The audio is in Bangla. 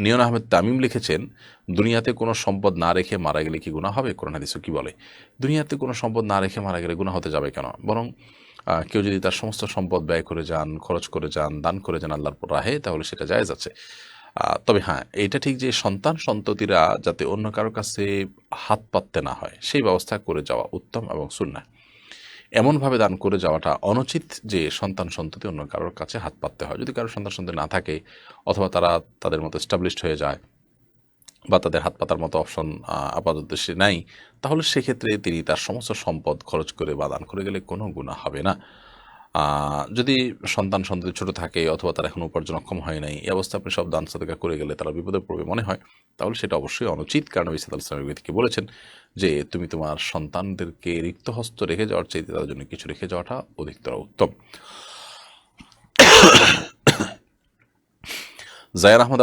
নিয়ন আহমেদ তামিম লিখেছেন, দুনিয়াতে কোনো সম্পদ না রেখে মারা গেলে কি গুনাহ হবে? কোরআন হাদিসে কি বলে? দুনিয়াতে কোনো সম্পদ না রেখে মারা গেলে গুনাহ হতে যাবে কেন? বরং কেউ যদি তার সমস্ত সম্পদ ব্যয় করে যান, খরচ করে যান, দান করে যান আল্লাহর রাহে, তাহলে সেটা জায়েজ আছে। তবে হ্যাঁ, এটা ঠিক যে সন্তান সন্ততিরা যাতে অন্য কারো কাছে হাত পাততে না হয়, সেই ব্যবস্থা করে যাওয়া উত্তম এবং সুন্নাহ। এমনভাবে দান করে যাওয়াটা অনুচিত যে সন্তান সন্ততি অন্য কারোর কাছে হাত পাততে হয়। যদি কারো সন্তান সন্ততি না থাকে, অথবা তারা তাদের মতো এস্টাবলিশড হয়ে যায়, বা তাদের হাত পাতার মতো অপশন আপাতদৃষ্টি নাই, তাহলে সেক্ষেত্রে তিনি তার সমস্ত সম্পদ খরচ করে বা দান করে গেলে কোনো গুনাহ হবে না। যদি সন্তান সন্ততি ছোট থাকে, অথবা তারা এখন উপার্জনক্ষম হয় নাই, এই অবস্থা আপনি সব দান সাদকা করে গেলে তারা বিপদে পড়বে মনে হয়, তাহলে সেটা অবশ্যই অনুচিত। কারণ নবী সাল্লাল্লাহু আলাইহি ওয়াসাল্লাম থেকে বলেছেন যে তুমি তোমার সন্তানদেরকে রিক্ত হস্ত রেখে যাওয়ার চাইতে তাদের জন্য কিছু রেখে যাওয়াটা অধিকতর উত্তম। জায়ার আহমদ